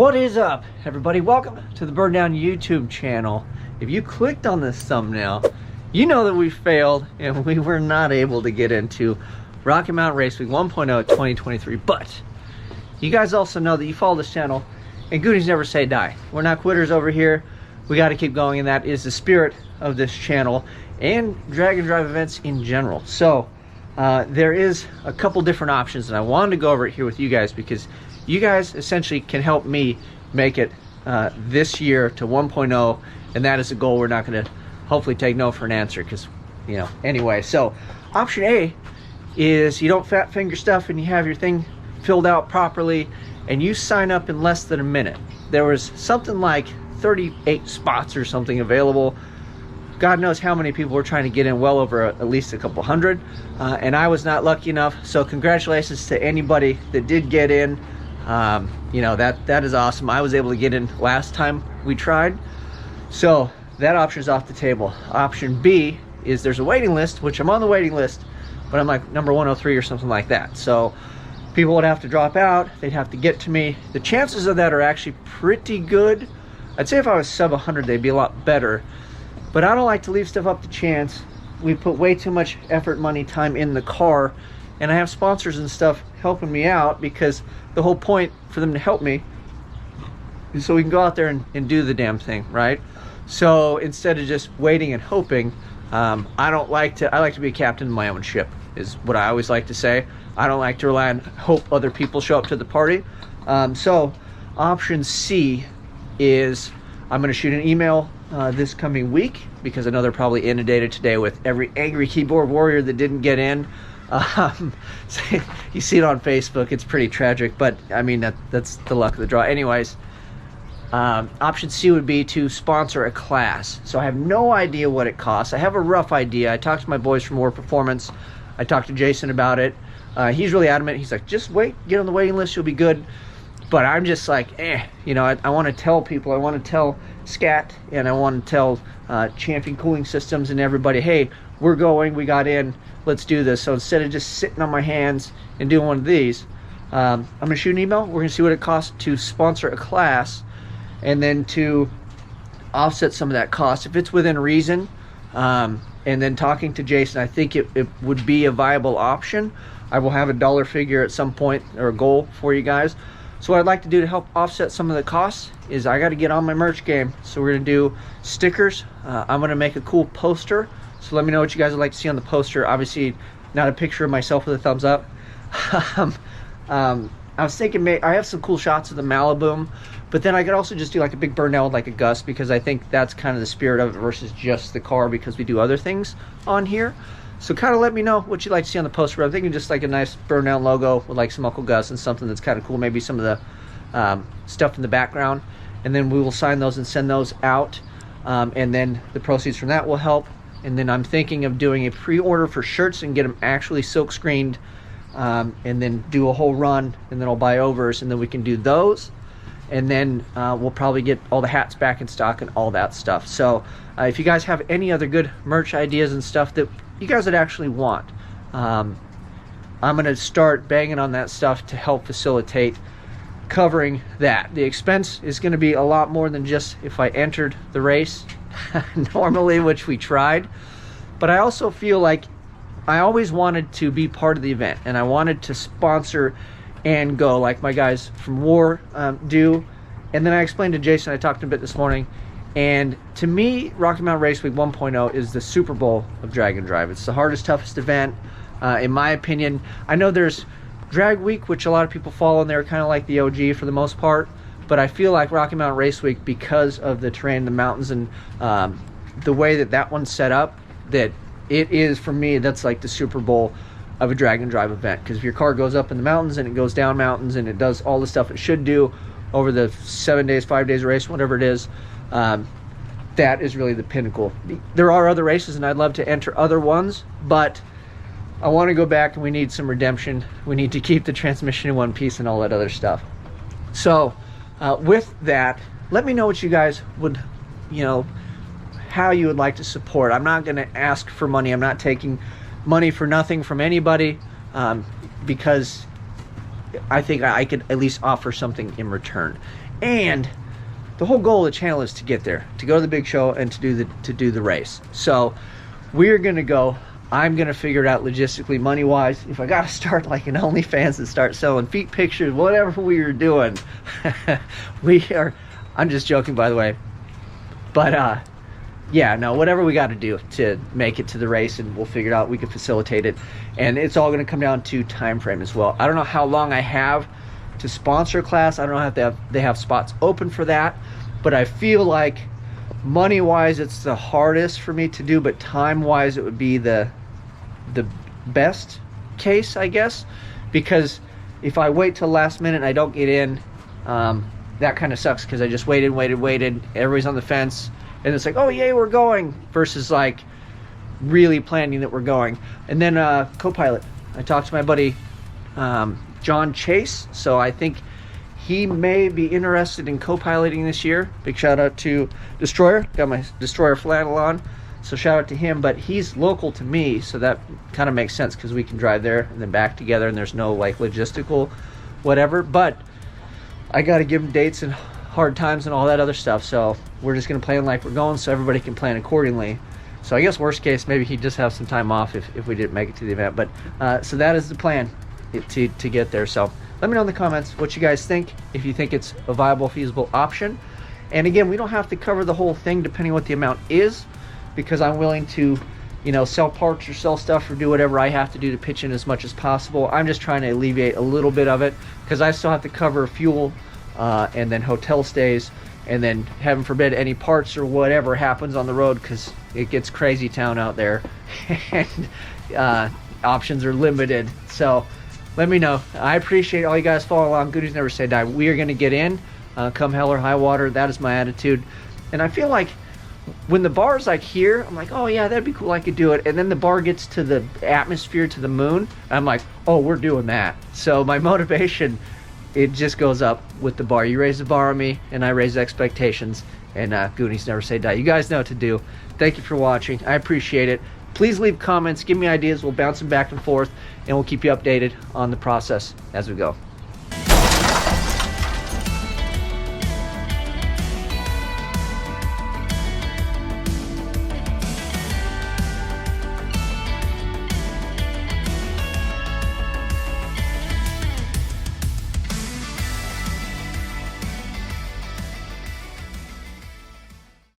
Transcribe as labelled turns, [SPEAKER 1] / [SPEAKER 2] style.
[SPEAKER 1] What is up, everybody? Welcome to the Burndown YouTube channel. If you clicked on this thumbnail, you know that we failed and we were not able to get into Rocky Mountain Race Week 1.0 2023. But you guys also know that you follow this channel and goonies never say die. We're not quitters over here. We got to keep going, and that is the spirit of this channel and drag and drive events in general. So there is a couple different options, and I wanted to go over it here with you guys because you guys essentially can help me make it this year to 1.0, and that is a goal. We're not going to hopefully take no for an answer because, you know, anyway. So option A is you don't fat finger stuff and you have your thing filled out properly and you sign up in less than a minute. There was something like 38 spots or something available. God knows how many people were trying to get in, well over at least a couple hundred, and I was not lucky enough. So congratulations to anybody that did get in. You know, that is awesome. I was able to get in last time we tried, so that option is off the table. Option B is there's a waiting list, which I'm on the waiting list, but I'm like number 103 or something like that. So people would have to drop out, they'd have to get to me. The chances of that are actually pretty good. I'd say if I was sub 100 they'd be a lot better, but I don't like to leave stuff up to chance. We put way too much effort, money, time in the car, and I have sponsors and stuff helping me out because the whole point for them to help me is so we can go out there and do the damn thing, right? So instead of just waiting and hoping, I like to be a captain in my own ship, is what I always like to say. I don't like to rely on hope other people show up to the party. So option C is I'm going to shoot an email this coming week because I know they're probably inundated today with every angry keyboard warrior that didn't get in. You see it on Facebook. It's pretty tragic, but I mean that's the luck of the draw. Anyways, option C would be to sponsor a class. So I have no idea what it costs. I have a rough idea. I talked to my boys from War Performance. I talked to Jason about it. He's really adamant. He's like, just wait, get on the waiting list, you'll be good. But I'm just like, you know, I want to tell people, I want to tell Scat, and I want to tell Champion Cooling Systems and everybody, hey, we're going, we got in, let's do this. So instead of just sitting on my hands and doing one of these, I'm going to shoot an email. We're going to see what it costs to sponsor a class and then to offset some of that cost if it's within reason. And then talking to Jason, I think it would be a viable option. I will have a dollar figure at some point or a goal for you guys. So what I'd like to do to help offset some of the costs is I got to get on my merch game. So we're going to do stickers. I'm going to make a cool poster. So let me know what you guys would like to see on the poster. Obviously, not a picture of myself with a thumbs up. I was thinking I have some cool shots of the Malibu, but then I could also just do like a big Burndown with like a Gus, because I think that's kind of the spirit of it versus just the car, because we do other things on here. So kind of let me know what you'd like to see on the poster. I'm thinking just like a nice Burndown logo with like some Uncle Gus and something that's kind of cool. Maybe some of the stuff in the background. And then we will sign those and send those out. And then the proceeds from that will help. And then I'm thinking of doing a pre-order for shirts and get them actually silk screened. And then do a whole run. And then I'll buy overs. And then we can do those. And then we'll probably get all the hats back in stock and all that stuff. So if you guys have any other good merch ideas and stuff that you guys would actually want, I'm going to start banging on that stuff to help facilitate covering that. The expense is going to be a lot more than just if I entered the race normally, which we tried. But I also feel like I always wanted to be part of the event, and I wanted to sponsor and go like my guys from War do. And then I explained to Jason, I talked to him a bit this morning, and to me, Rocky Mountain Race Week 1.0 is the Super Bowl of drag and drive. It's the hardest, toughest event, in my opinion. I know there's Drag Week, which a lot of people follow, and they're kind of like the OG for the most part, but I feel like Rocky Mountain Race Week, because of the terrain, the mountains, and the way that one's set up, that it is, for me, that's like the Super Bowl of a drag and drive event. Because if your car goes up in the mountains and it goes down mountains and it does all the stuff it should do over the 7 days, 5 days race, whatever it is, that is really the pinnacle. There are other races and I'd love to enter other ones, but I want to go back and we need some redemption. We need to keep the transmission in one piece and all that other stuff. So with that, let me know what you guys would, you know, how you would like to support. I'm not going to ask for money. I'm not taking money for nothing from anybody, because I think I could at least offer something in return. And the whole goal of the channel is to get there, to go to the big show and to do the race. So we're gonna go. I'm gonna figure it out logistically, money wise. If I gotta start like an OnlyFans and start selling feet pictures, whatever we are doing, I'm just joking, by the way. But yeah, no, whatever we got to do to make it to the race, and we'll figure it out. We can facilitate it, and it's all going to come down to time frame as well. I don't know how long I have to sponsor a class. I don't know if they have spots open for that, but I feel like money wise it's the hardest for me to do, but time wise it would be the best case, I guess, because if I wait till last minute and I don't get in, that kind of sucks, because I just waited, everybody's on the fence, and it's like, oh yay, we're going, versus like really planning that we're going. And then co-pilot, I talked to my buddy John Chase, so I think he may be interested in co-piloting this year. Big shout out to Destroyer, got my Destroyer flannel on, so shout out to him. But he's local to me, so that kind of makes sense, because we can drive there and then back together, and there's no like logistical whatever. But I got to give him dates and hard times and all that other stuff, so we're just gonna plan like we're going, so everybody can plan accordingly. So I guess worst case, maybe he'd just have some time off if we didn't make it to the event. But so that is the plan to get there. So let me know in the comments what you guys think, if you think it's a viable, feasible option. And again, we don't have to cover the whole thing depending what the amount is, because I'm willing to, you know, sell parts or sell stuff or do whatever I have to do to pitch in as much as possible. I'm just trying to alleviate a little bit of it, because I still have to cover fuel and then hotel stays, and then heaven forbid any parts or whatever happens on the road, because it gets crazy town out there and options are limited. So let me know. I appreciate all you guys following along. Good news never say die. We are going to get in come hell or high water. That is my attitude. And I feel like when the bar's like here, I'm like, oh yeah, that'd be cool, I could do it. And then the bar gets to the atmosphere, to the moon, I'm like, oh, we're doing that. So my motivation, it just goes up with the bar. You raise the bar on me, and I raise expectations, and Goonies never say die. You guys know what to do. Thank you for watching. I appreciate it. Please leave comments, give me ideas. We'll bounce them back and forth, and we'll keep you updated on the process as we go.